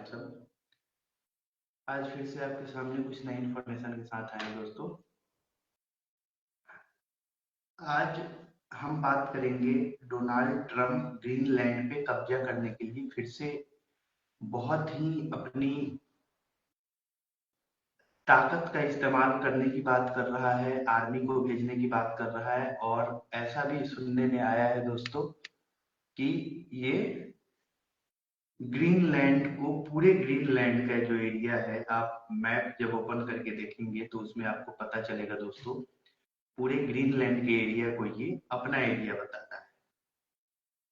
आप सब। आज फिर से आपके सामने कुछ नई इन्फॉर्मेशन के साथ आए हैं दोस्तों। आज हम बात करेंगे डोनाल्ड ट्रंप ग्रीनलैंड पे कब्जा करने के लिए फिर से बहुत ही अपनी ताकत का इस्तेमाल करने की बात कर रहा है, आर्मी को भेजने की बात कर रहा है। और ऐसा भी सुनने में आया है दोस्तों कि ये ग्रीनलैंड को, पूरे ग्रीनलैंड का जो एरिया है, आप मैप जब ओपन करके देखेंगे तो उसमें आपको पता चलेगा दोस्तों, पूरे ग्रीनलैंड के एरिया को ये अपना एरिया बताता है।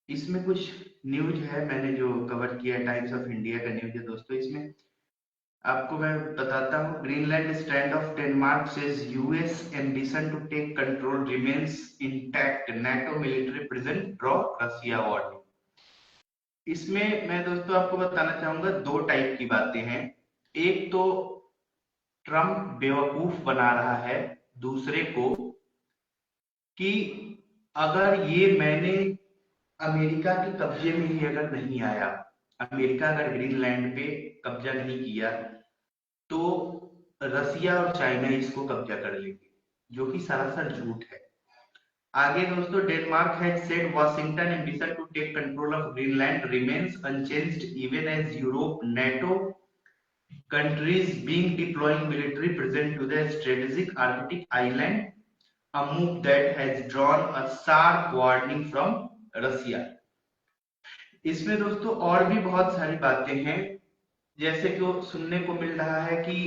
इसमें कुछ न्यूज है, मैंने जो कवर किया, टाइम्स ऑफ इंडिया का न्यूज है दोस्तों। इसमें आपको मैं बताता हूँ, Greenland stand of Denmark says US ambition to take control remains intact, NATO military present draw Russia warning. इसमें मैं दोस्तों आपको बताना चाहूंगा, दो टाइप की बातें हैं। एक तो ट्रंप बेवकूफ बना रहा है दूसरे को कि अगर ये मैंने अमेरिका के कब्जे में ही अगर नहीं आया, अमेरिका अगर ग्रीनलैंड पे कब्जा नहीं किया, तो रसिया और चाइना इसको कब्जा कर लेंगे, जो कि सरासर झूठ है। आगे दोस्तों, Denmark has said Washington ambition to take control of Greenland remains unchanged even as Europe NATO countries being deploying military presence to the strategic Arctic island, a move that has drawn a sharp warning from Russia। इसमें दोस्तों और भी बहुत सारी बातें हैं, जैसे कि वो सुनने को मिल रहा है कि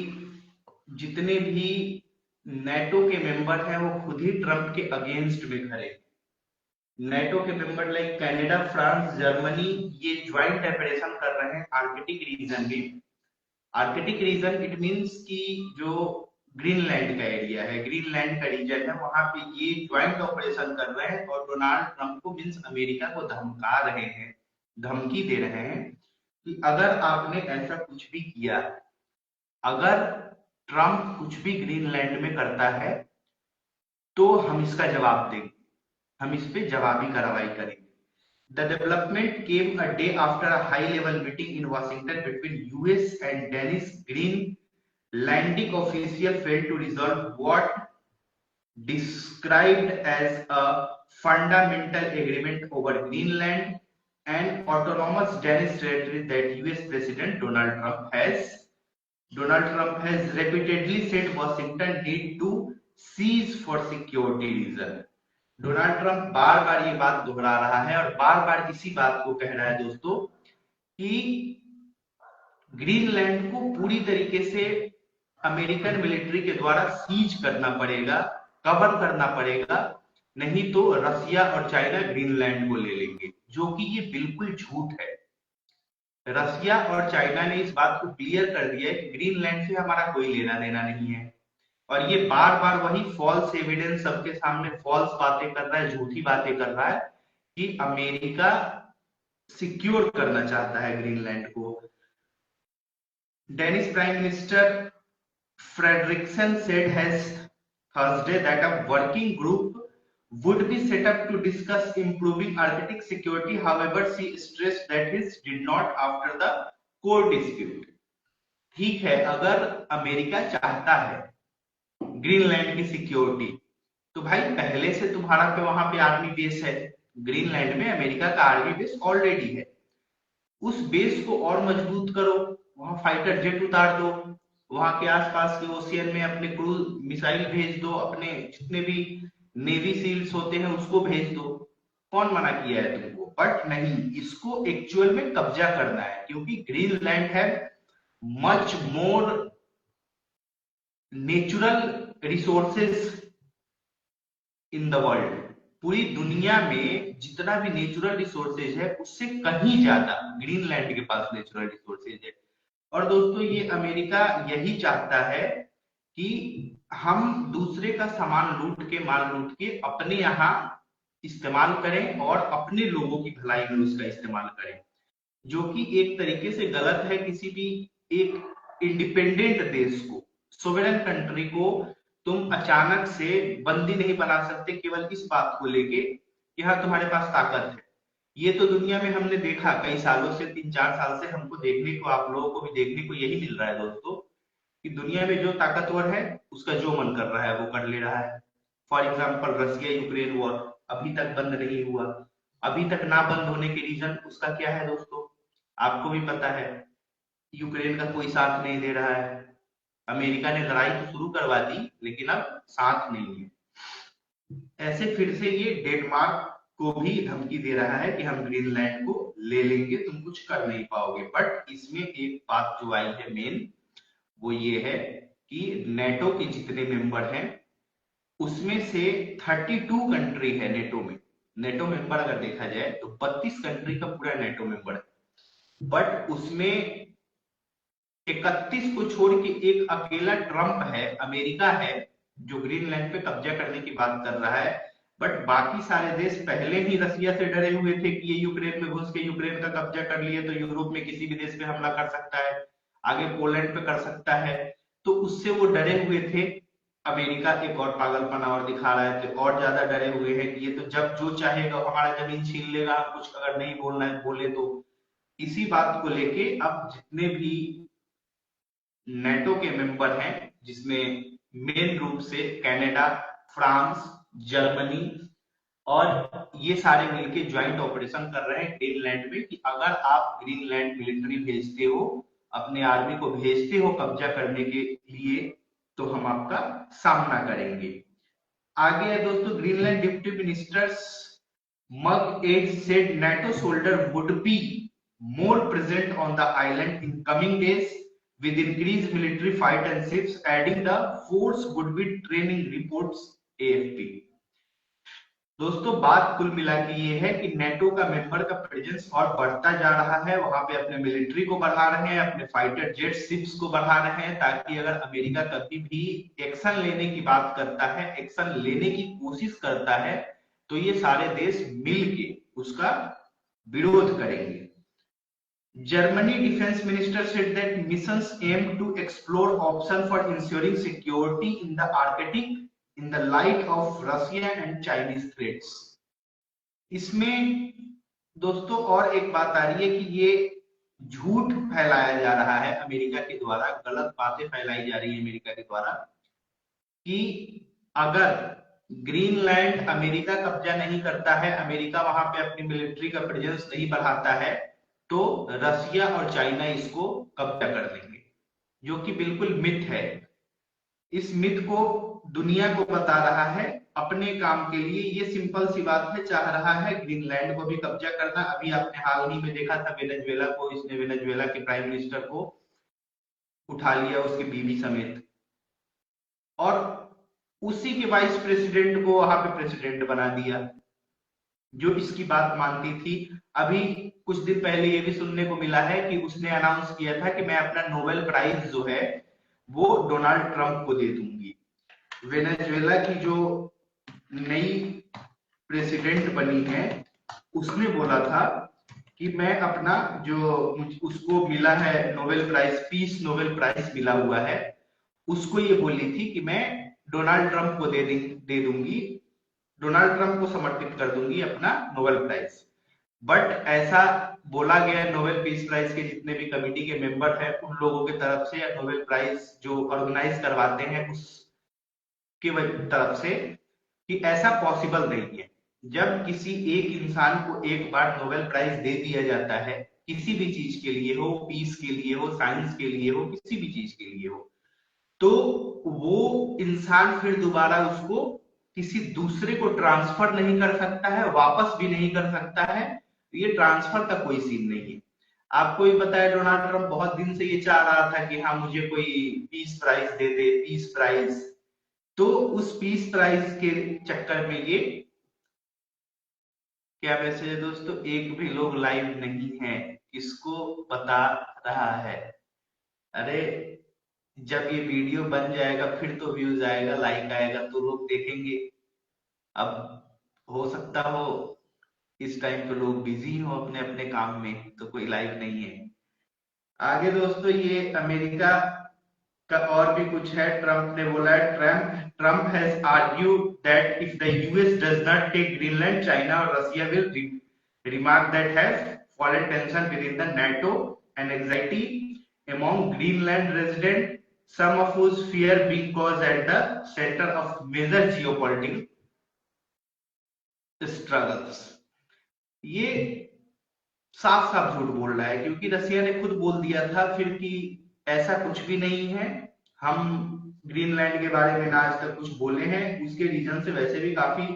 जितने भी नेटो के मेंबर हैं वो खुद ही ट्रंप के अगेंस्ट में खड़े। नेटो के member like Canada, France, Germany, ये ज्वाइंट ऑपरेशन कर रहे हैं आर्कटिक रीजन में। आर्कटिक रीजन इट मींस कि जो ग्रीनलैंड का एरिया है, ग्रीनलैंड का रीजन है, वहां पे ये ज्वाइंट ऑपरेशन कर रहे हैं और डोनाल्ड ट्रंप को मींस अमेरिका को धमका रहे हैं, धमकी दे रहे हैं कि अगर आपने ऐसा कुछ भी किया, अगर ट्रंप कुछ भी ग्रीनलैंड में करता है तो हम इसका जवाब देंगे, हम इस पे जवाबी कार्रवाई करेंगे। The development came a day after a high-level meeting in Washington between US and Danish Greenlandic officials failed to resolve what described as a fundamental agreement over Greenland and autonomous Danish territory that US President Donald Trump has repeatedly said Washington need to seize for security reasons। Donald Trump बार बार ये बात दोहरा रहा है और बार बार इसी बात को कह रहा है दोस्तों कि ग्रीनलैंड को पूरी तरीके से अमेरिकन मिलिट्री के द्वारा सीज करना पड़ेगा, कवर करना पड़ेगा, नहीं तो रसिया और चाइना ग्रीनलैंड को ले लेंगे, जो कि ये बिल्कुल झूठ है। रसिया और चाइना ने इस बात को क्लियर कर दिया है कि ग्रीनलैंड से हमारा कोई लेना देना नहीं है। और ये बार बार वही फॉल्स एविडेंस सबके सामने फॉल्स बातें कर रहा है, झूठी बातें कर रहा है कि अमेरिका सिक्योर करना चाहता है ग्रीनलैंड को। Danish prime minister Frederiksen said has Thursday that a working group would be set up to discuss improving Arctic security. However, she stressed that this did not after the core dispute। ठीक है, अगर America चाहता है Greenland की security, तो भाई पहले से तुम्हारा पे वहां पे आर्मी बेस है, ग्रीनलैंड में अमेरिका का आर्मी बेस ऑलरेडी है, उस बेस को और मजबूत करो, वहां फाइटर जेट उतार दो, वहां के आसपास के ओशियन में अपने क्रूज मिसाइल भेज दो, अपने जितने भी नेवी सील्स होते हैं उसको भेज दो, कौन मना किया है तुमको। बट नहीं, इसको एक्चुअल में कब्जा करना है, क्योंकि ग्रीनलैंड है much more natural resources in the world. पूरी दुनिया में जितना भी नेचुरल रिसोर्सेज है उससे कहीं ज्यादा ग्रीनलैंड के पास नेचुरल रिसोर्सेज है। और दोस्तों ये अमेरिका यही चाहता है कि हम दूसरे का सामान लूट के, माल लूट के अपने यहाँ इस्तेमाल करें और अपने लोगों की भलाई में उसका इस्तेमाल करें, जो कि एक तरीके से गलत है। किसी भी एक इंडिपेंडेंट देश को, सोवरेन कंट्री को तुम अचानक से बंदी नहीं बना सकते केवल इस बात को लेके कि हाँ तुम्हारे पास ताकत है। ये तो दुनिया में हमने देखा कई सालों से, 3-4 साल से हमको देखने को, आप लोगों को भी देखने को यही मिल रहा है दोस्तों, कि दुनिया में जो ताकतवर है उसका जो मन कर रहा है वो कर ले रहा है। For example Russia Ukraine war अभी तक बंद नहीं हुआ। अभी तक ना बंद होने के रीजन उसका क्या है दोस्तों? आपको भी पता है, यूक्रेन का कोई साथ नहीं दे रहा है। अमेरिका ने लड़ाई तो शुरू करवा दी लेकिन अब साथ नहीं है। ऐसे फिर से ये डेनमार्क को भी धमकी दे रहा है कि हम ग्रीनलैंड को ले लेंगे, तुम कुछ कर नहीं पाओगे। बट इसमें एक बात जो आई है मेन, वो ये है कि नेटो के जितने मेंबर हैं उसमें से 32 कंट्री है नेटो में। नेटो मेंबर अगर देखा जाए तो 32 कंट्री का पूरा नेटो मेंबर है। बट उसमें 31 को छोड़ के एक अकेला ट्रंप है, अमेरिका है, जो ग्रीनलैंड पे कब्जा करने की बात कर रहा है। बट बाकी सारे देश पहले ही रसिया से डरे हुए थे कि ये यूक्रेन में घुस के यूक्रेन का कब्जा कर लिए तो यूरोप में किसी भी देश पे हमला कर सकता है, आगे पोलैंड पे कर सकता है। तो उससे वो डरे हुए थे। अमेरिका एक और पागलपना और दिखा रहा है, तो और ज्यादा डरे हुए हैं कि ये तो जब जो चाहेगा हमारा जमीन छीन लेगा, हम कुछ अगर नहीं बोलना है बोले तो। इसी बात को लेके अब जितने भी नेटो के मेंबर हैं, जिसमें मेन रूप से कनाडा, फ्रांस, जर्मनी और ये सारे मिलके ज्वाइंट ऑपरेशन कर रहे हैं ग्रीनलैंड में, कि अगर आप ग्रीनलैंड मिलिट्री भेजते हो, अपने आर्मी को भेजते हो कब्जा करने के लिए, तो हम आपका सामना करेंगे। आगे है दोस्तों, ग्रीनलैंड डिप्टी मिनिस्टर्स मग एड said NATO soldier would be more present on the island in coming days with increased military fight and ships adding the force would be training, reports AFP। दोस्तों बात कुल मिला के ये है कि नेटो का मेंबर का प्रेजेंस और बढ़ता जा रहा है, वहां पे अपने मिलिट्री को बढ़ा रहे हैं, अपने फाइटर जेट शिप्स को बढ़ा रहे हैं, ताकि अगर अमेरिका कभी भी एक्शन लेने की बात करता है, एक्शन लेने की कोशिश करता है, तो ये सारे देश मिलके उसका विरोध करेंगे। Germany defense minister said that missions aim to explore option for ensuring security in the Arctic in the light of Russia and Chinese threats। इसमें दोस्तों और एक बात आ रही है कि ये झूठ फैलाया जा रहा है अमेरिका के द्वारा, गलत बातें फैलाई जा रही है अमेरिका के द्वारा, कि अगर ग्रीनलैंड अमेरिका कब्जा नहीं करता है, अमेरिका वहां पे अपनी मिलिट्री का प्रेजेंस नहीं बढ़ाता है, तो रसिया और चाइना इसको कब्जा कर लेंगे, जो कि बिल्कुल मिथ है। इस मिथ को दुनिया को बता रहा है अपने काम के लिए। ये सिंपल सी बात है, चाह रहा है ग्रीनलैंड को भी कब्जा करना। अभी आपने हाल ही में देखा था वेनेजुएला को, इसने वेनेजुएला के प्राइम मिनिस्टर को उठा लिया उसकी बीवी समेत, और उसी के वाइस प्रेसिडेंट को वहां पे प्रेसिडेंट बना दिया जो इसकी बात मानती थी। अभी कुछ दिन पहले ये भी सुनने को मिला है कि उसने अनाउंस किया था कि मैं अपना नोबेल प्राइज जो है वो डोनाल्ड ट्रंप को दे दूंगी। वेनेजुएला की जो नई प्रेसिडेंट बनी है उसने बोला था कि मैं अपना जो उसको मिला है Nobel prize, peace Nobel prize मिला हुआ है, उसको ये बोली थी कि मैं डोनाल्ड ट्रंप को दे दूंगी, डोनाल्ड ट्रंप को समर्पित कर दूंगी अपना नोबेल प्राइज। बट ऐसा बोला गया नोबेल पीस प्राइज के जितने भी कमिटी के मेंबर हैं उन लोगों की तरफ से, या नोबेल प्राइज जो ऑर्गेनाइज करवाते हैं उसके तरफ से, कि ऐसा पॉसिबल नहीं है। जब किसी एक इंसान को एक बार नोबेल प्राइज दे दिया जाता है, किसी भी चीज के लिए हो, पीस के लिए हो, साइंस के लिए हो, किसी भी चीज के लिए हो, तो वो इंसान फिर दोबारा उसको किसी दूसरे को ट्रांसफर नहीं कर सकता है, वापस भी नहीं कर सकता है। ये ट्रांसफर का कोई सीन नहीं है। आपको भी पता है डोनाल्ड ट्रंप बहुत दिन से ये चाह रहा था कि हाँ मुझे कोई पीस प्राइज दे दे, पीस प्राइज। तो उस पीस प्राइज के चक्कर में ये क्या मैसेज है दोस्तों, एक भी लोग लाइव नहीं है, किसको बता रहा है? अरे जब ये वीडियो बन जाएगा फिर तो व्यूज आएगा, लाइक आएगा तो लोग देखेंगे। अब हो सकता हो इस टाइम पे लोग बिजी हो अपने अपने काम में, तो कोई लाइव नहीं है। आगे दोस्तों ये अमेरिका का और भी कुछ है। ट्रंप ने बोला है, Trump has argued that if the US does not take Greenland, China और Russia will remark that has fallen tension within the NATO and anxiety among Greenland residents, some of whose fear being caused at the center of major geopolitical struggles. ये साफ साफ झूठ बोल रहा है, क्योंकि रसिया ने खुद बोल दिया था फिर कि ऐसा कुछ भी नहीं है, हम ग्रीनलैंड के बारे में ना आज तक कुछ बोले हैं, उसके रीजन से वैसे भी काफी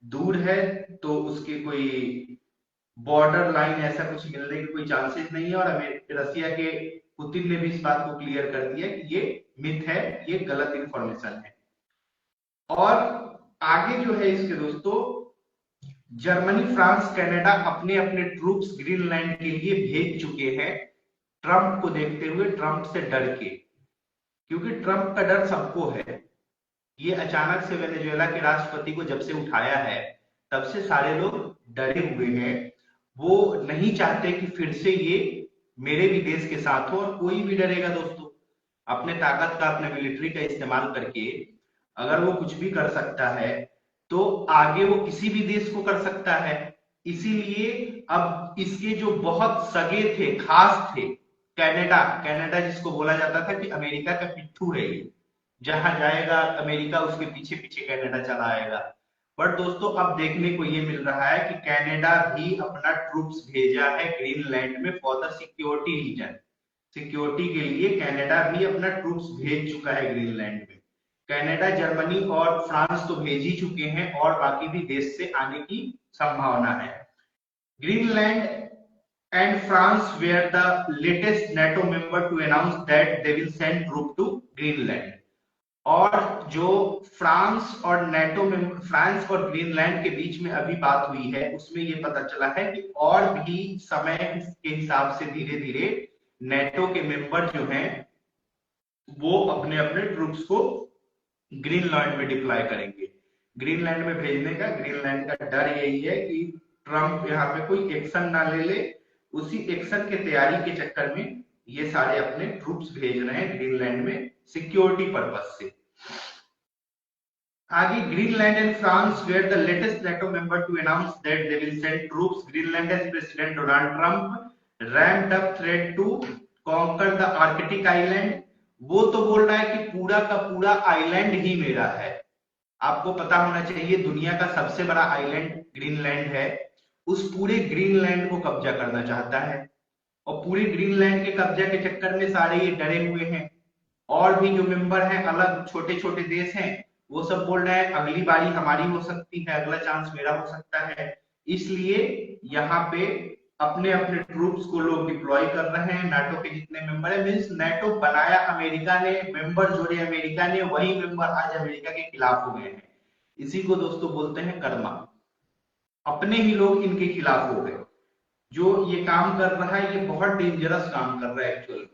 दूर है, तो उसके कोई बॉर्डर लाइन ऐसा कुछ मिलने के कोई चांसेस नहीं है। और रसिया के पुतिन ने भी इस बात को क्लियर कर दिया कि ये मिथ है, ये गलत इंफॉर्मेशन है। और आगे जो है इसके दोस्तों, जर्मनी, फ्रांस, कनाडा अपने अपने ट्रूप्स ग्रीनलैंड के लिए भेज चुके हैं, ट्रंप को देखते हुए, ट्रंप से डर के, क्योंकि ट्रंप का डर सबको है। ये अचानक से वेनेजुएला के राष्ट्रपति को जब से उठाया है तब से सारे लोग डरे हुए हैं। वो नहीं चाहते कि फिर से ये मेरे भी देश के साथ हो, और कोई भी डरेगा दोस्तों अपने ताकत का, अपने मिलिट्री का इस्तेमाल करके अगर वो कुछ भी कर सकता है तो आगे वो किसी भी देश को कर सकता है। इसीलिए अब इसके जो बहुत सगे थे, खास थे, कनाडा जिसको बोला जाता था कि अमेरिका का पिट्ठू है, ये जहां जाएगा अमेरिका उसके पीछे पीछे कनाडा चला आएगा। बट दोस्तों अब देखने को ये मिल रहा है कि कनाडा भी अपना ट्रूप्स भेजा है ग्रीनलैंड में for the security reason. Security के लिए कनाडा भी अपना ट्रूप्स भेज चुका है ग्रीनलैंड में। कनाडा, जर्मनी और फ्रांस तो भेज ही चुके हैं, और बाकी भी देश से आने की संभावना है। Greenland and France were the latest NATO member to announce that they will send troops to Greenland. और जो फ्रांस और नेटो में, फ्रांस और ग्रीनलैंड के बीच में अभी बात हुई है उसमें ये पता चला है कि और भी समय के हिसाब से धीरे धीरे नेटो के मेंबर जो हैं वो अपने अपने ट्रूप्स को ग्रीनलैंड में डिप्लॉय करेंगे। ग्रीनलैंड में भेजने का, ग्रीनलैंड का डर यही है कि ट्रंप यहाँ पे कोई एक्शन ना ले ले, उसी एक्शन के तैयारी के चक्कर में ये सारे अपने ट्रूप्स भेज रहे हैं ग्रीनलैंड में सिक्योरिटी पर्पस से। आगे, Greenland and France where the latest NATO member to announce that they will send troops Greenland as President Donald Trump ramped up threat to conquer the Arctic island. वो तो बोल रहा है कि पूरा का पूरा आइलैंड ही मेरा है। आपको पता होना चाहिए दुनिया का सबसे बड़ा आइलैंड ग्रीनलैंड है। उस पूरे ग्रीनलैंड को कब्जा करना चाहता है, और पूरे ग्रीनलैंड के कब्जा के चक्कर में सारे ये डरे हुए हैं। और भी जो मेंबर हैं, अलग छोटे छोटे देश हैं, वो सब बोल रहे हैं अगली बारी हमारी हो सकती है, अगला चांस मेरा हो सकता है। इसलिए यहाँ पे अपने अपने ट्रूप्स को लोग डिप्लॉय कर रहे हैं। नाटो के जितने मेंबर है, मीन्स नाटो बनाया अमेरिका ने, मेंबर जोड़े अमेरिका ने, वही मेंबर आज अमेरिका के खिलाफ हो गए हैं। इसी को दोस्तों बोलते हैं कर्मा। अपने ही लोग इनके खिलाफ हो गए। जो ये काम कर रहा है ये बहुत डेंजरस काम कर रहा है एक्चुअल।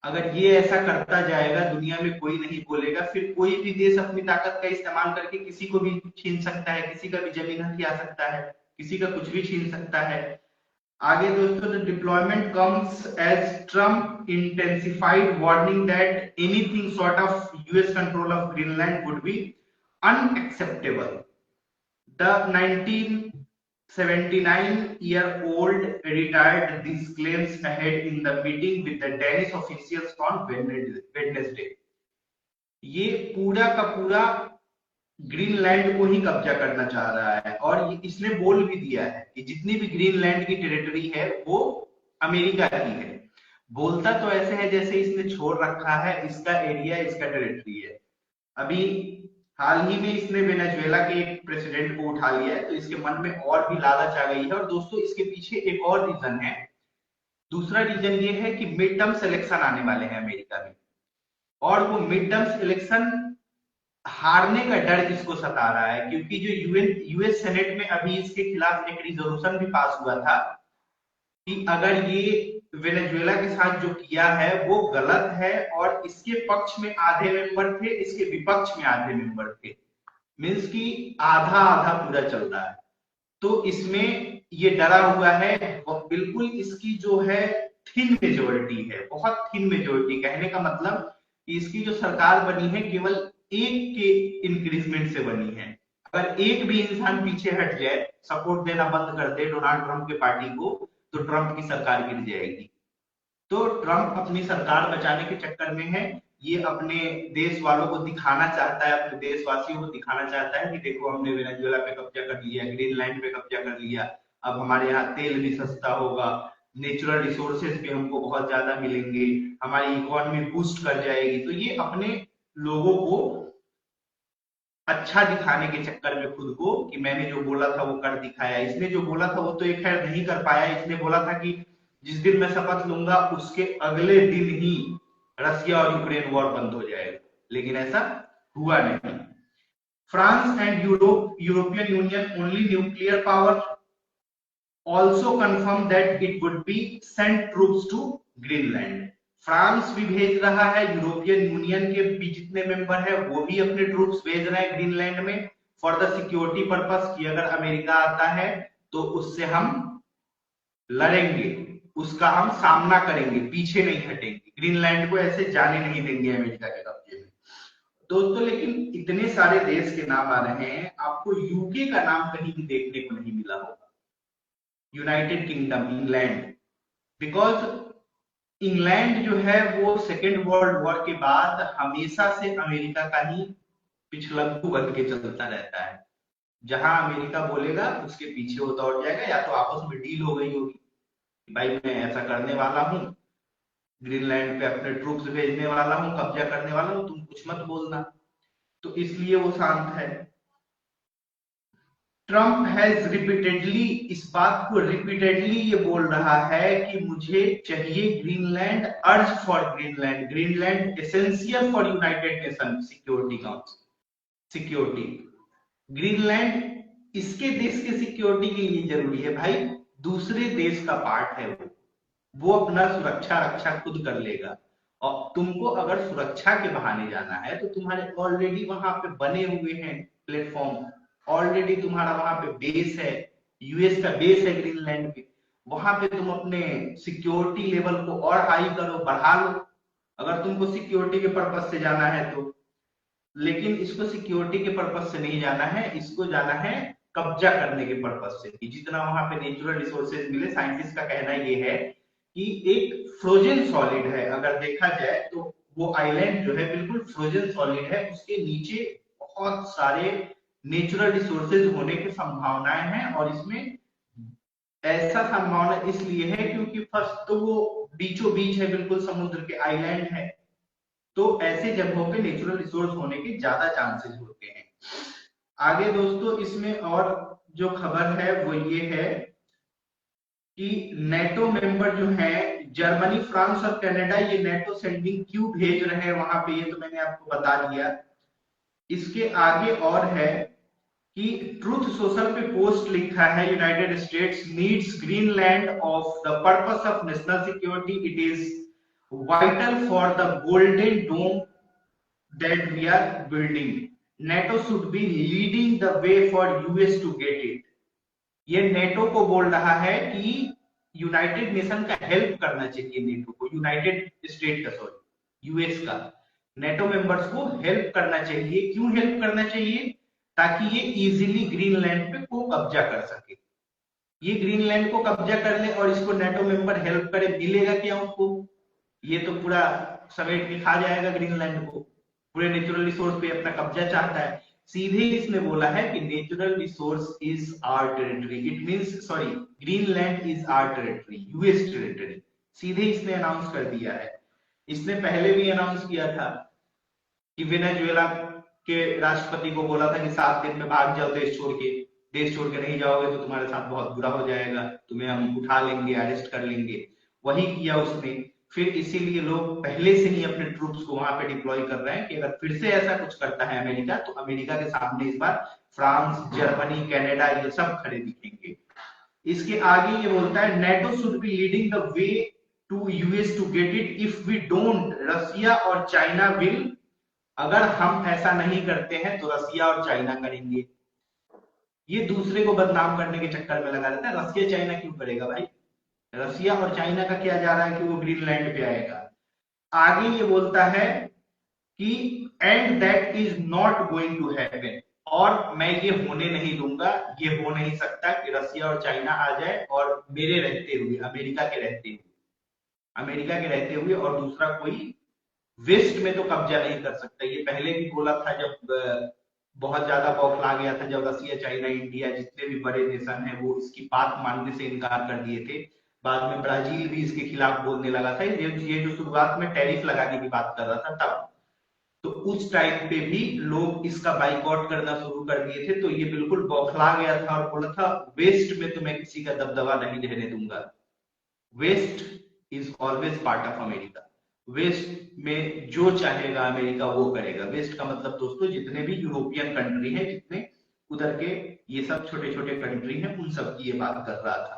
अगर ये ऐसा करता जाएगा दुनिया में कोई नहीं बोलेगा, फिर कोई भी देश अपनी ताकत का इस्तेमाल करके किसी को भी छीन सकता है, किसी का भी जमीन हथिया सकता है, किसी का कुछ भी छीन सकता है। आगे दोस्तों, the deployment comes as Trump intensified warning that anything short of US control of Greenland would be unacceptable. The 1979-year-old retired these claims ahead in the meeting with the Danish officials on Wednesday. ये पूरा का पूरा Greenland को ही कब्जा करना चाह रहा है, और इसने बोल भी दिया है कि जितनी भी ग्रीनलैंड की टेरिटरी है वो अमेरिका की है। बोलता तो ऐसे है जैसे इसने छोड़ रखा है, इसका एरिया, इसका टेरिटरी है। अभी हाल ही में इसने वेनेजुएला के एक प्रेसिडेंट को उठा लिया है, तो इसके मन में और भी लालच आ गई है। और दोस्तों इसके पीछे एक और रीजन है। दूसरा रीजन ये है कि मिड टर्म्स इलेक्शन आने वाले हैं अमेरिका में, और वो मिड टर्म्स इलेक्शन हारने का डर इसको सता रहा है, क्योंकि जो यूएस सेनेट में अभी इसके खिलाफ एक रिजोल्यूशन भी पास हुआ था कि अगर ये वेनेजुएला के साथ जो किया है वो गलत है, और इसके पक्ष में आधे मेंबर थे, इसके विपक्ष में आधे मेंबर थे, मीन्स कि आधा आधा पूरा चल रहा है। तो इसमें ये डरा हुआ है, बिल्कुल इसकी जो है थिन मेजोरिटी है, बहुत थिन मेजोरिटी। कहने का मतलब कि इसकी जो सरकार बनी है केवल एक के इंक्रीजमेंट से बनी है। अगर एक भी इंसान पीछे हट जाए, सपोर्ट देना बंद कर दे डोनाल्ड ट्रंप के पार्टी को, तो ट्रंप की सरकार गिर जाएगी। तो ट्रंप अपनी सरकार बचाने के चक्कर में है, ये अपने देश वालों को दिखाना चाहता है, अपने देशवासियों को दिखाना चाहता है कि देखो हमने वेनेजुएला पे कब्जा कर लिया, ग्रीनलैंड पे कब्जा कर लिया, अब हमारे यहाँ तेल भी सस्ता होगा, नेचुरल रिसोर्सेज भी हमको बहुत ज्यादा मिलेंगे, हमारी इकोनॉमी बूस्ट कर जाएगी। तो ये अपने लोगों को अच्छा दिखाने के चक्कर में खुद को कि मैंने जो बोला था वो कर दिखाया। इसने जो बोला था वो तो एक खैर नहीं कर पाया। इसने बोला था कि जिस दिन मैं शपथ लूंगा उसके अगले दिन ही रसिया और यूक्रेन वॉर बंद हो जाएगा, लेकिन ऐसा हुआ नहीं। France and European union only nuclear power also confirmed that it would be sent troops to Greenland. France भी भेज रहा है, यूरोपियन यूनियन के भी जितने मेंबर है वो भी अपने ट्रूप्स भेज रहे हैं ग्रीनलैंड में फॉर द सिक्योरिटी पर्पस, कि अगर अमेरिका आता है तो उससे हम लड़ेंगे, उसका हम सामना करेंगे, पीछे नहीं हटेंगे, ग्रीनलैंड को ऐसे जाने नहीं देंगे अमेरिका के कब्जे में। दोस्तों लेकिन इतने सारे देश के नाम आ रहे हैं, आपको यूके का नाम कहीं भी देखने को नहीं मिला होगा, United kingdom, England. Because England जो है वो सेकेंड वर्ल्ड वॉर के बाद हमेशा से अमेरिका का ही पिछलग्गू बन के चलता रहता है। जहां अमेरिका बोलेगा उसके पीछे वो दौड़ जाएगा, या तो आपस में डील हो गई होगी, भाई मैं ऐसा करने वाला हूं, ग्रीनलैंड पे अपने ट्रूप्स भेजने वाला हूं, कब्जा करने वाला हूं, तुम कुछ मत बोलना, तो इसलिए वो शांत है। ट्रंप हैज रिपीटेडली, इस बात को रिपीटेडली ये बोल रहा है कि मुझे चाहिए Greenland, urge for Greenland, Greenland essential for United nation security council, security. Greenland इसके देश के सिक्योरिटी के लिए जरूरी है भाई, दूसरे देश का पार्ट है वो अपना सुरक्षा रक्षा खुद कर लेगा। और तुमको अगर सुरक्षा के बहाने जाना है तो तुम्हारे ऑलरेडी वहां पे बने हुए हैं प्लेटफॉर्म, ऑलरेडी तुम्हारा वहां पे बेस है, यूएस का बेस है ग्रीनलैंड पे, वहां पे तुम अपने सिक्योरिटी लेवल को और हाई करो, बढ़ा लो, अगर तुमको सिक्योरिटी के पर्पज से जाना है तो। लेकिन इसको सिक्योरिटी के पर्पज से नहीं जाना है, इसको जाना है कब्जा करने के पर्पज से, कि जितना वहां पे नेचुरल रिसोर्सेज मिले। साइंटिस्ट का कहना ये है कि एक फ्रोजन सॉलिड है, अगर देखा जाए तो वो आइलैंड जो है बिल्कुल फ्रोजन सॉलिड है, उसके नीचे बहुत सारे नेचुरल रिसोर्सेज होने की संभावनाएं हैं। और इसमें ऐसा संभावना इसलिए है क्योंकि फर्स्ट तो वो बीचों बीच है, बिल्कुल समुद्र के आइलैंड है, तो ऐसे जगहों पे नेचुरल रिसोर्स होने के ज्यादा चांसेस होते हैं। आगे दोस्तों इसमें और जो खबर है वो ये है कि नेटो मेंबर जो है जर्मनी, फ्रांस और कनाडा, ये नेटो सेंडिंग क्यों भेज रहे हैं वहां पे, ये तो मैंने आपको बता दिया। इसके आगे और है कि ट्रूथ सोशल पे पोस्ट लिखा है, United States needs Greenland of the purpose of national security, it is vital for the golden dome that we are building, NATO should be leading the way for US to get it. ये NATO को बोल रहा है कि United nation का help करना चाहिए, NATO को, यूनाइटेड स्टेट का, सॉरी यूएस का, नेटो मेंबर्स को हेल्प करना चाहिए। क्यों हेल्प करना चाहिए? ताकि ये इजीली ग्रीनलैंड पे को कब्जा कर सके। ये ग्रीनलैंड को कब्जा कर ले और इसको नेटो मेंबर हेल्प करे, मिलेगा क्या उनको? ये तो पूरा समेट के खा जाएगा ग्रीनलैंड को, पूरे नेचुरल रिसोर्स पे अपना कब्जा चाहता है। सीधे इसने बोला है कि natural resource is our territory, it means sorry Greenland is our territory, US territory, सीधे इसने अनाउंस कर दिया है। इसने पहले भी अनाउंस किया था कि वेनेजुएला के राष्ट्रपति को बोला था कि 7 दिन में भाग जाओ देश छोड़ के, देश छोड़ के नहीं जाओगे तो तुम्हारे साथ बहुत बुरा हो जाएगा, तुम्हें हम उठा लेंगे, अरेस्ट कर लेंगे। वही किया उसने। फिर इसीलिए लोग पहले से ही अपने ट्रूप्स को वहां पे डिप्लॉय कर रहे हैं कि अगर फिर से ऐसा कुछ करता है अमेरिका तो अमेरिका के सामने इस बार फ्रांस, जर्मनी, कनाडा ये सब खड़े दिखेंगे। इसके आगे ये बोलता है NATO should be leading the way to US to get it, if we don't Russia और चाइना विल, अगर हम ऐसा नहीं करते हैं तो रसिया और चाइना करेंगे। ये दूसरे को बदनाम करने के चक्कर में लगा रहता है। रसिया चाइना क्यों करेगा भाई? रसिया और चाइना का क्या जा रहा है कि वो ग्रीनलैंड पे आएगा? आगे ये बोलता है कि and that is not going to happen, और मैं ये होने नहीं दूंगा। ये हो नहीं सकता कि रसिया और चाइना आ जाए और मेरे रहते हुए, अमेरिका के रहते हुए और दूसरा कोई वेस्ट में तो कब्जा नहीं कर सकता। ये पहले भी बोला था जब बहुत ज्यादा बौखला गया था, जब रसिया चाइना इंडिया जितने भी बड़े नेशन हैं वो इसकी बात मानने से इनकार कर दिए थे। बाद में ब्राजील भी इसके खिलाफ बोलने लगा था। ये जो शुरुआत में टैरिफ लगाने की बात कर रहा था तब, तो उस टाइम पे भी लोग इसका बाइकआउट करना शुरू कर दिए थे। तो ये बिल्कुल बौखला गया था और बोला था वेस्ट में तो मैं किसी का दबदबा नहीं रहने दूंगा। West is always part of America. West में जो चाहेगा अमेरिका वो करेगा। वेस्ट का मतलब दोस्तों जितने भी यूरोपियन कंट्री हैं, जितने उधर के ये सब छोटे छोटे कंट्री हैं, उन सब की ये बात कर रहा था।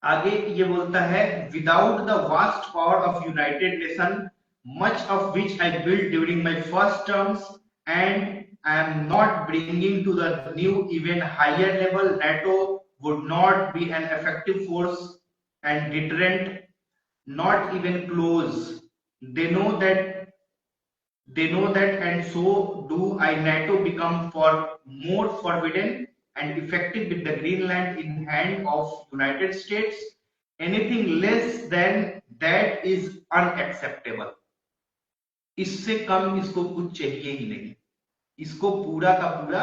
आगे ये बोलता है without the vast power of United nation much of which I built during my first terms, and I am not bringing to the new even higher level, NATO would not be an effective force and deterrent, not even close. They know that, and so do I. NATO become for more forbidden and effective with the Greenland in hand of United States. Anything less than that is unacceptable. इससे कम इसको कुछ चाहिए ही नहीं। इसको पूरा का पूरा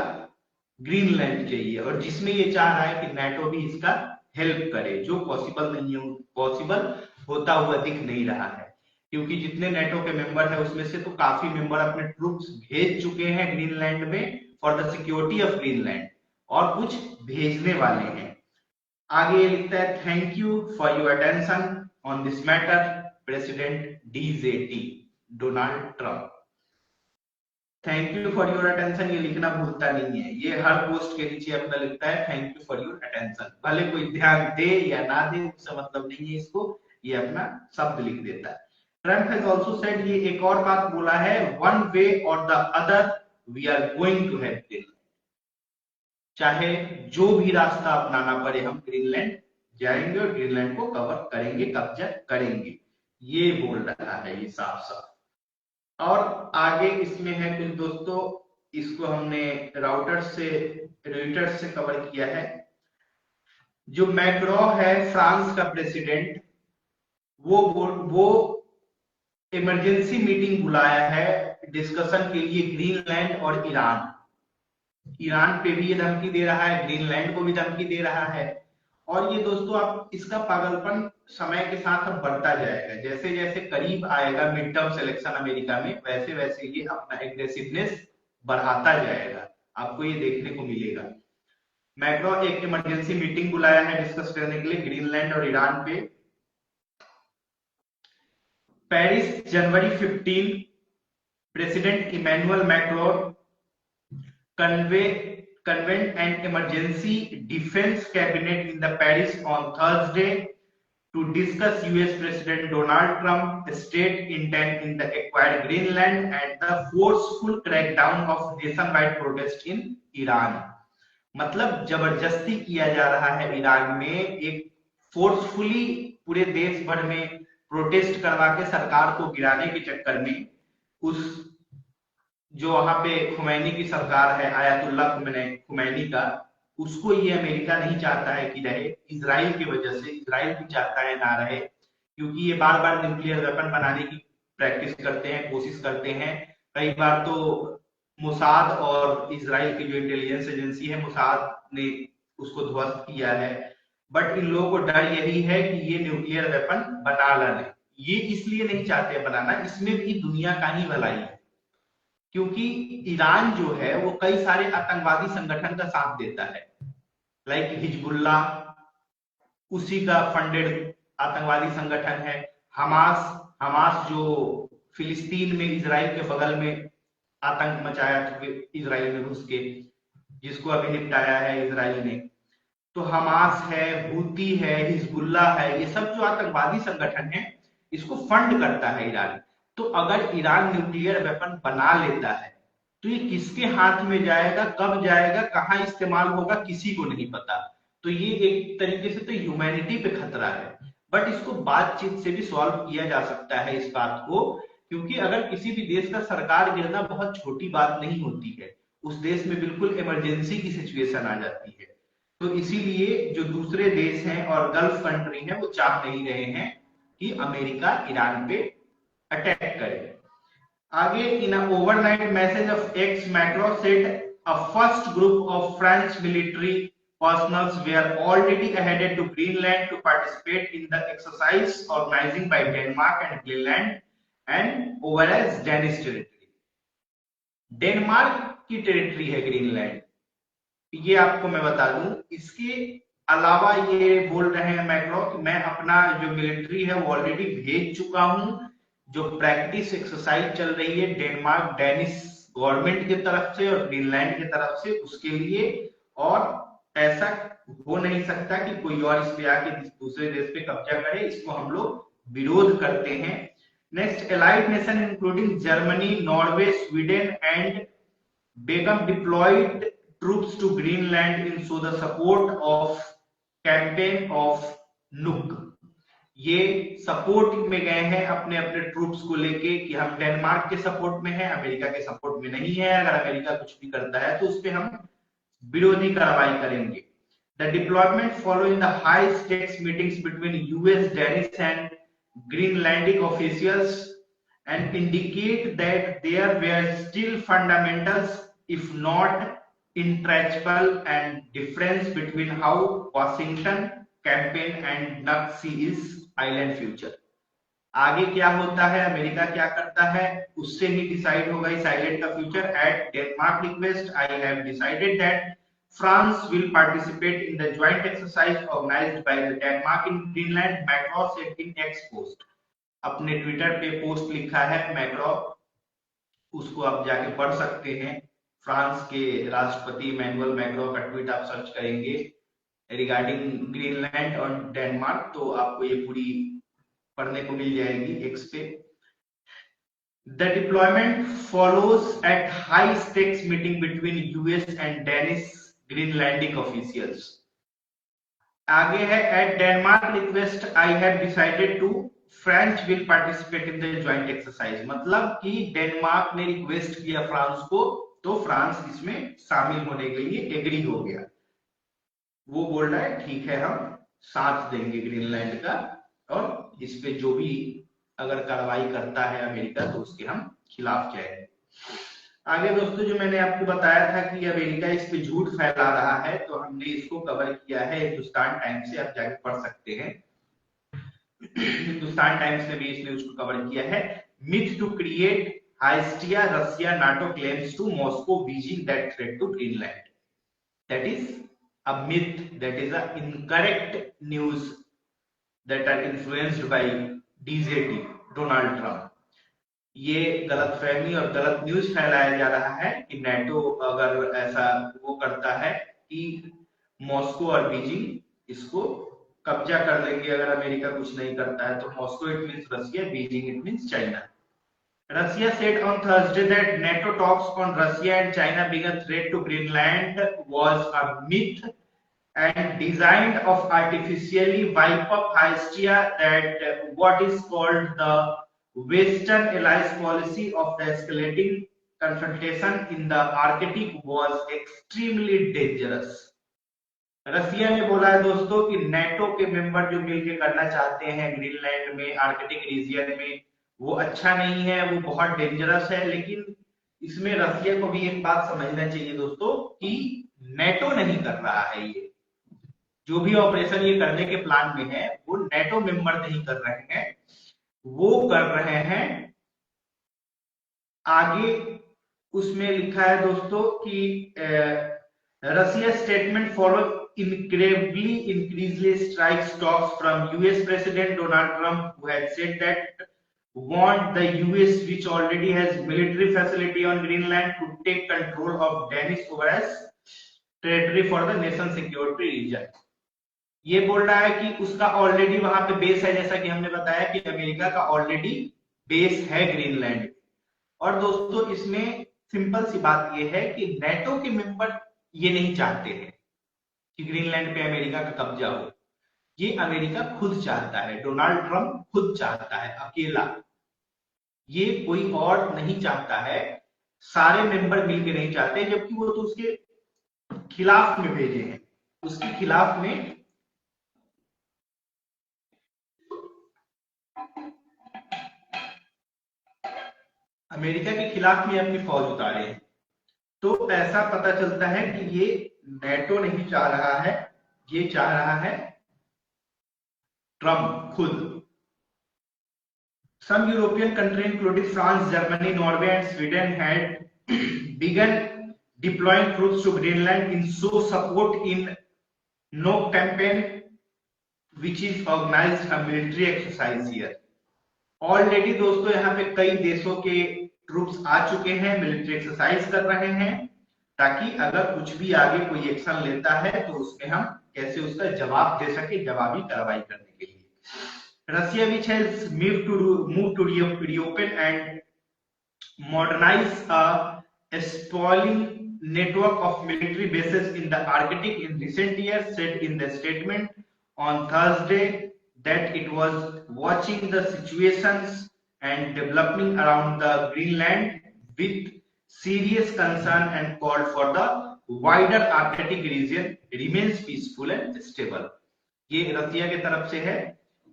Greenland चाहिए, और जिसमें ये चाह रहा है कि नाटो भी इसका हेल्प करे, जो पॉसिबल नहीं है, पॉसिबल होता हुआ दिख नहीं रहा है। क्योंकि जितने नाटो के मेंबर है उसमें से तो काफी मेंबर अपने ट्रूप्स भेज चुके हैं ग्रीनलैंड में for the security of Greenland, और कुछ भेजने वाले हैं। आगे ये लिखता है thank you for your attention on this matter president DZT Donald Trump. Thank you for your attention ये लिखना भूलता नहीं है, ये हर पोस्ट के नीचे अपना लिखता है thank you for your attention. भले कोई ध्यान दे या ना दे उससे मतलब नहीं है इसको, ये अपना शब्द लिख देता है। ट्रंप हैज आल्सो सेड, ये एक और बात बोला है, वन वे और the other we are going to help Greenland. चाहे जो भी रास्ता अपनाना पड़े हम ग्रीनलैंड जाएंगे और ग्रीनलैंड को कवर करेंगे, कब्जा करेंगे, ये बोल रहा है ये साफ साफ। और आगे इसमें है कुछ दोस्तों, इसको हमने रॉयटर्स से कवर किया है। जो मैक्रो है फ्रांस का प्रेसिडेंट, वो इमरजेंसी मीटिंग बुलाया है डिस्कशन के लिए ग्रीनलैंड और ईरान पे भी ये धमकी दे रहा है, ग्रीनलैंड को भी धमकी दे रहा है। और ये दोस्तों आप इसका पागलपन समय के साथ अब बढ़ता जाएगा। जैसे जैसे करीब आएगा मिड टर्म इलेक्शन अमेरिका में, वैसे वैसे ये अपना एग्रेसिवनेस बढ़ाता जाएगा, आपको ये देखने को मिलेगा। मैक्रो एक इमरजेंसी मीटिंग बुलाया है डिस्कस करने के लिए ग्रीनलैंड और ईरान पे। Paris January 15, President Emmanuel Macron convened an emergency defense cabinet in the Paris on Thursday to discuss US President Donald Trump's state intent in the acquired Greenland and the forceful crackdown of nationwide protest in Iran। मतलब जबरदस्ती किया जा रहा है Iran में, एक forcefully पूरे देश भर में प्रोटेस्ट करवा के सरकार को गिराने के चक्कर में, उस जो वहां पे खुमैनी की सरकार है, आयतुल्ला खुमैनी का, उसको ये अमेरिका नहीं चाहता है कि रहे। इजराइल की वजह से, इजराइल भी चाहता है ना रहे, क्योंकि ये बार बार न्यूक्लियर वेपन बनाने की प्रैक्टिस करते हैं, कोशिश करते हैं। कई बार तो मोसाद और इजराइल की जो इंटेलिजेंस एजेंसी है मोसाद ने उसको ध्वस्त किया है। बट इन लोगों को डर यही है कि ये न्यूक्लियर वेपन बना लें। ये इसलिए नहीं चाहते बनाना, इसमें भी दुनिया का ही भलाई है, क्योंकि ईरान जो है वो कई सारे आतंकवादी संगठन का साथ देता है, लाइक हिजबुल्ला उसी का फंडेड आतंकवादी संगठन है। हमास जो फिलिस्तीन में इजराइल के बगल में आतंक मचाया था इजराइल में घुस के, जिसको अभी निपटाया है इजराइल ने। तो हमास है, हूती है, हिजबुल्ला है, ये सब जो आतंकवादी संगठन है इसको फंड करता है ईरान। तो अगर ईरान न्यूक्लियर वेपन बना लेता है तो ये किसके हाथ में जाएगा, कब जाएगा, कहां इस्तेमाल होगा, किसी को नहीं पता। तो ये एक तरीके से तो ह्यूमैनिटी पे खतरा है। बट इसको बातचीत से भी सॉल्व किया जा सकता है इस बात को, क्योंकि अगर किसी भी देश का सरकार गिरना बहुत छोटी बात नहीं होती है, उस देश में बिल्कुल इमरजेंसी की सिचुएशन आ जाती है। तो इसीलिए जो दूसरे देश हैं और गल्फ कंट्री हैं वो चाह नहीं रहे हैं कि अमेरिका ईरान पे अटैक करे। आगे, in a overnight message of X Macron said a first group of French military personnel were already headed to Greenland to participate in the exercise organized by Denmark and Greenland and over as Danish territory. Denmark की territory है Greenland, ये आपको मैं बता दूं। इसके अलावा ये बोल रहे हैं मैक्रो कि मैं अपना जो मिलिट्री है वो ऑलरेडी भेज चुका हूं। जो प्रैक्टिस एक्सरसाइज चल रही है डेनमार्क डेनिश गवर्नमेंट की तरफ से और ग्रीनलैंड की तरफ से, उसके लिए, और ऐसा हो नहीं सकता कि कोई और इस पे आके दूसरे देश पे कब्जा करे, इसको हम लोग विरोध करते हैं। Next, allied nation including Germany, Norway, Sweden and Belgium deployed troops to Greenland in so the support of campaign of NUK। ये सपोर्ट में गए हैं अपने अपने ट्रूप्स को लेके कि हम डेनमार्क के सपोर्ट में हैं, अमेरिका के सपोर्ट में नहीं है। अगर अमेरिका कुछ भी करता है तो उस पर हम विरोधी कार्रवाई करेंगे। The deployment following the high stakes meetings between US, Danish and Greenlandic officials and indicate that there were still fundamentals, if not intractable, and difference between how Washington campaign and NUK sees island future। आगे क्या होता है, America क्या करता है, उससे ही decide होगा इस आइलैंड का future. At Denmark request I have decided that France will participate in the joint exercise organized by the Denmark in Greenland, Macron said in X post। अपने ट्विटर पे पोस्ट लिखा है मैक्रो, उसको आप जाके पढ़ सकते हैं। फ्रांस के राष्ट्रपति इमैनुअल मैक्रो का ट्वीट आप सर्च करेंगे रिगार्डिंग ग्रीनलैंड और डेनमार्क, तो आपको ये पूरी पढ़ने को मिल जाएगी एक्स पे। The deployment follows at high stakes meeting between US and Danish Greenlandic officials। आगे है, at Denmark request I have decided to France will participate in the joint exercise. मतलब कि डेनमार्क ने रिक्वेस्ट किया फ्रांस को, तो France इसमें शामिल होने के लिए एग्री हो गया। वो बोल रहा है ठीक है हम साथ देंगे ग्रीनलैंड का, और इस पे जो भी अगर कार्रवाई करता है अमेरिका तो उसके हम खिलाफ जाएंगे। आगे दोस्तों, जो मैंने आपको बताया था कि अमेरिका इस पे झूठ फैला रहा है, तो हमने इसको कवर किया है हिंदुस्तान टाइम्स से, आप जाके पढ़ सकते हैं। हिंदुस्तान टाइम्स ने भी इस न्यूज को कवर किया है। Myth to create hysteria, Russia NATO claims to Moscow Beijing that threat to Greenland. That is a myth, that is a incorrect news that are influenced by DJT Donald Trump. ये गलत फहमी और गलत news फैलाया जा रहा है कि नाटो अगर ऐसा वो करता है कि मॉस्को और बीजिंग इसको कब्जा कर लेंगे अगर अमेरिका कुछ नहीं करता है। तो Moscow it means Russia, Beijing it means China. Russia said on Thursday that NATO talks on Russia and China being a threat to Greenland was a myth and designed of artificially wipe up Haestia, that what is called the Western allies policy of the escalating confrontation in the Arctic was extremely dangerous। रसिया ने बोला है दोस्तों कि NATO के member जो मिलकर करना चाहते हैं ग्रीनलैंड में, आर्कटिक रीजियन में, वो अच्छा नहीं है, वो बहुत डेंजरस है। लेकिन इसमें रसिया को भी एक बात समझना चाहिए दोस्तों कि नेटो नहीं कर रहा है, ये जो भी ऑपरेशन ये करने के प्लान में है वो नेटो मेंबर नहीं कर रहे हैं, वो कर रहे हैं। आगे उसमें लिखा है दोस्तों कि Russia statement follow incredibly increasingly strikes talks from US President Donald Trump, who had said that want the US, which already has military facility on Greenland, to take control of Danish over as territory for the nation security region। ये बोल रहा है कि उसका already वहां पे base है, जैसा कि हमने बताया कि अमेरिका का ऑलरेडी बेस है ग्रीनलैंड। और दोस्तों इसमें सिंपल सी बात ये है कि नेटो के मेंबर ये नहीं चाहते हैं कि ग्रीनलैंड पे अमेरिका का कब्जा हो, ये अमेरिका खुद चाहता है, डोनाल्ड ट्रंप खुद चाहता है अकेला, ये कोई और नहीं चाहता है। सारे मेंबर मिलके नहीं चाहते, जबकि वो तो उसके खिलाफ में भेजे हैं, उसके खिलाफ में अमेरिका के खिलाफ में अपनी फौज उतारे हैं। तो ऐसा पता चलता है कि ये नेटो नहीं चाह रहा है, ये चाह रहा है ट्रम्प खुद। Some European countries, including France, Germany, Norway, and Sweden, had begun deploying troops to Greenland in show support in no campaign, which is organized a military exercise here. Already दोस्तों यहाँ पे कई देशों के ट्रूप्स आ चुके हैं, military exercise कर रहे हैं, ताकि अगर कुछ भी आगे कोई एक्शन लेता है तो उसमें हम कैसे उसका जवाब दे सके, जवाबी कार्रवाई करने के लिए। Russia, which has moved to reopen and modernize a sprawling network of military bases in the Arctic in recent years, said in the statement on Thursday that it was watching the situations and developing around the Greenland with serious concern and called for the wider Arctic region remains peaceful and stable. ये रसिया की तरफ से है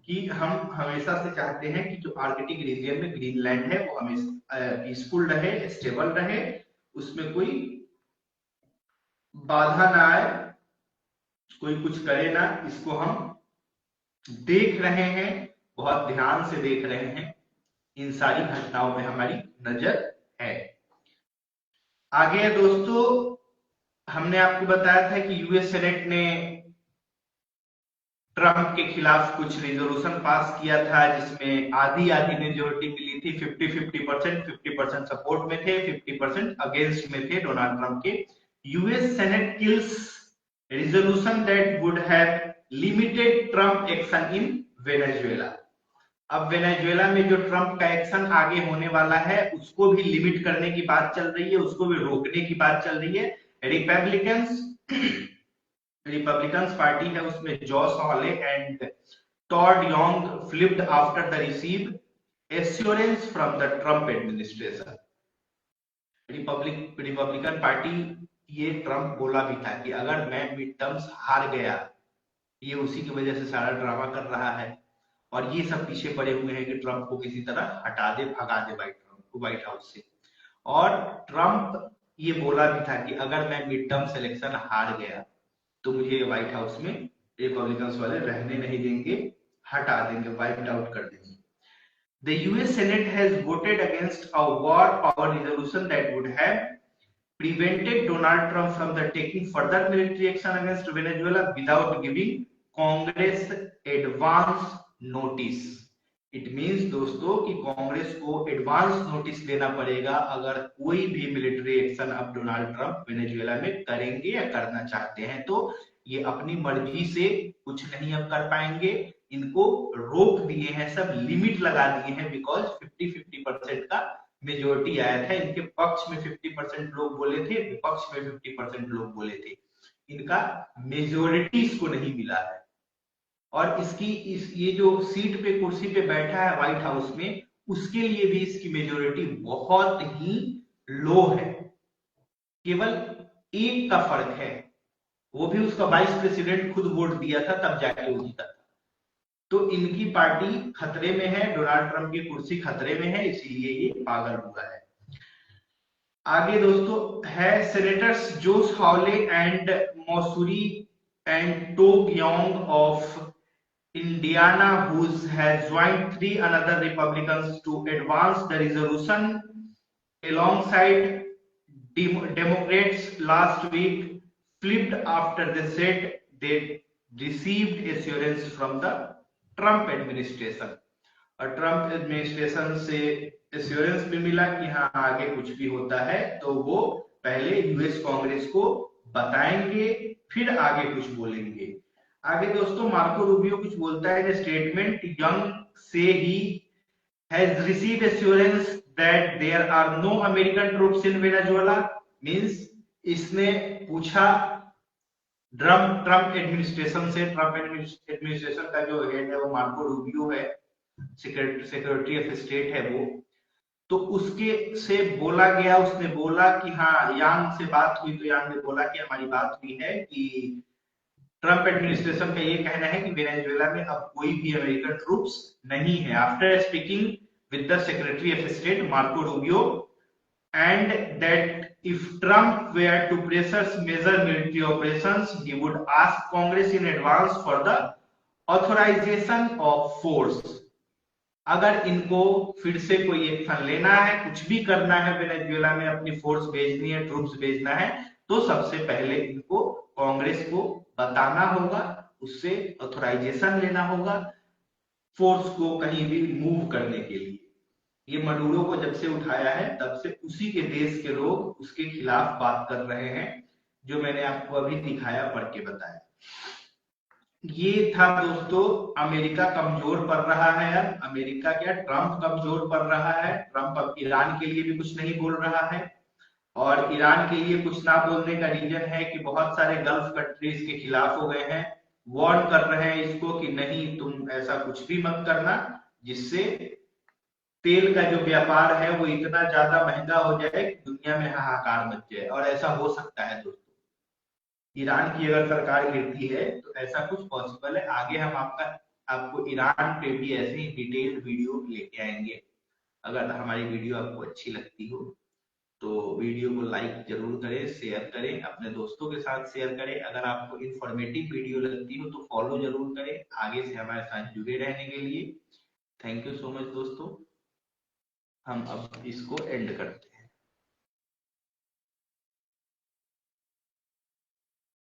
कि हम हमेशा से चाहते हैं कि जो आर्कटिक रीजन में ग्रीनलैंड है वो हमेशा पीसफुल रहे, स्टेबल रहे, उसमें कोई बाधा ना आए, कोई कुछ करे ना। इसको हम देख रहे हैं, बहुत ध्यान से देख रहे हैं, इन सारी घटनाओं में हमारी नजर है। आगे दोस्तों हमने आपको बताया था कि यूएस सेनेट ने ट्रंप के खिलाफ कुछ रिजोल्यूशन पास किया था, जिसमें आधी आधी मेजोरिटी मिली थी, 50% सपोर्ट में थे, 50% अगेंस्ट में थे डोनाल्ड ट्रंप के। US senate kills resolution that would have limited Trump action in Venezuela. अब वेनेजुएला में जो ट्रंप का एक्शन आगे होने वाला है उसको भी लिमिट करने की बात चल रही है, उसको भी रोकने की बात चल रही है। रिपब्लिकन्स पार्टी है, उसमें Josh Hawley and Todd Young flipped after the receive assurance from the Trump administration. Republican party, ये ट्रंप बोला भी था कि अगर मैं मिड टर्म्स हार गया, ये उसी की वजह से सारा ड्रामा कर रहा है, और ये सब पीछे पड़े हुए हैं कि ट्रंप को किसी तरह हटा दे, भगा दे व्हाइट हाउस से। और ट्रंप ये बोला भी था कि अगर मैं मिड टर्म सिलेक्शन हार गया तो मुझे व्हाइट हाउस में रिपब्लिकन्स वाले रहने नहीं देंगे, हटा देंगे, वाइप आउट कर देंगे। The US Senate has voted against a war power resolution that would have prevented Donald Trump from taking further military action against Venezuela without giving Congress advance notice. It means दोस्तों कि कांग्रेस को advance notice देना पड़ेगा अगर कोई भी military action अब Donald Trump Venezuela में करेंगे या करना चाहते हैं, तो ये अपनी मर्जी से कुछ नहीं अब कर पाएंगे, इनको रोक दिए हैं, सब लिमिट लगा दिए हैं, बिकॉज 50% का मेजोरिटी आया था। इनके पक्ष में 50% लोग बोले थे, विपक्ष में 50% लोग बोले थे, इनका मेजोरिटी इसको नहीं मिला है। और ये जो सीट पे कुर्सी पे बैठा है व्हाइट हाउस में, उसके लिए भी इसकी मेजोरिटी बहुत ही लो है, केवल 1 का फर्क है, वो भी उसका वाइस प्रेसिडेंट खुद वोट दिया था तब जाके वो जीता था। तो इनकी पार्टी खतरे में है, डोनाल्ड ट्रंप की कुर्सी खतरे में है, इसीलिए ये पागल हुआ है। आगे दोस्तों है senators Josh Hawley and Missouri and Todd Young of Indiana, who has joined 3 other Republicans to advance the resolution alongside Democrats last week, flipped after they said they received assurance from the Trump administration. और Trump administration से assurance भी मिला कि हाँ आगे कुछ भी होता है तो वो पहले यूएस कांग्रेस को बताएंगे, फिर आगे कुछ बोलेंगे। आगे दोस्तों मार्को रूबियो कुछ बोलता है, स्टेटमेंट यंग से ही has received assurance that there are no American troops in Venezuela. Means इसने पूछा ट्रंप एडमिनिस्ट्रेशन से, ट्रंप एडमिनिस्ट्रेशन का जो हेड है वो मार्को रूबियो है, सेक्रेटरी ऑफ स्टेट है वो, तो उसके से बोला गया, उसने बोला कि हाँ, यांग से बात हुई तो यांग ने बोला कि हमारी बात हुई है कि ट्रंप एडमिनिस्ट्रेशन का ये कहना है कि वेनेजुएला में अब कोई भी अमेरिकन ट्रूप्स नहीं है। After speaking with the secretary of state Marco Rubio, and that if Trump were to pressure major military operations, he would ask Congress in advance for the authorization of force। अगर इनको फिर से कोई action लेना है, कुछ भी करना है, वेनेजुएला में अपनी फोर्स भेजनी है, ट्रूप्स भेजना है, तो सबसे पहले इनको कांग्रेस को बताना होगा, उससे ऑथोराइजेशन लेना होगा फोर्स को कहीं भी मूव करने के लिए। ये मडूरो को जब से उठाया है तब से उसी के देश के लोग उसके खिलाफ बात कर रहे हैं, जो मैंने आपको अभी दिखाया, पढ़ के बताया। ये था दोस्तों, अमेरिका कमजोर पड़ रहा है। अब अमेरिका क्या, ट्रंप कमजोर पड़ रहा है। ट्रंप अब ईरान के लिए भी कुछ नहीं बोल रहा है, और ईरान के लिए कुछ ना बोलने का रीजन है कि बहुत सारे गल्फ कंट्रीज के खिलाफ हो गए हैं, वार्न कर रहे हैं इसको कि नहीं, तुम ऐसा कुछ भी मत करना जिससे तेल का जो व्यापार है वो इतना ज्यादा महंगा हो जाए कि दुनिया में हाहाकार मच जाए। और ऐसा हो सकता है दोस्तों, ईरान की अगर सरकार गिरती है तो ऐसा कुछ पॉसिबल है। आगे हम आपको ईरान पे भी ऐसे ही डिटेल्ड वीडियो लेके आएंगे। अगर हमारी वीडियो आपको अच्छी लगती हो तो वीडियो को लाइक जरूर करें, शेयर करें, अपने दोस्तों के साथ शेयर करें। अगर आपको इंफॉर्मेटिव वीडियो लगती हो तो फॉलो जरूर करें, आगे से हमारे साथ जुड़े रहने के लिए। थैंक यू सो मच दोस्तों, हम अब इसको एंड करते हैं।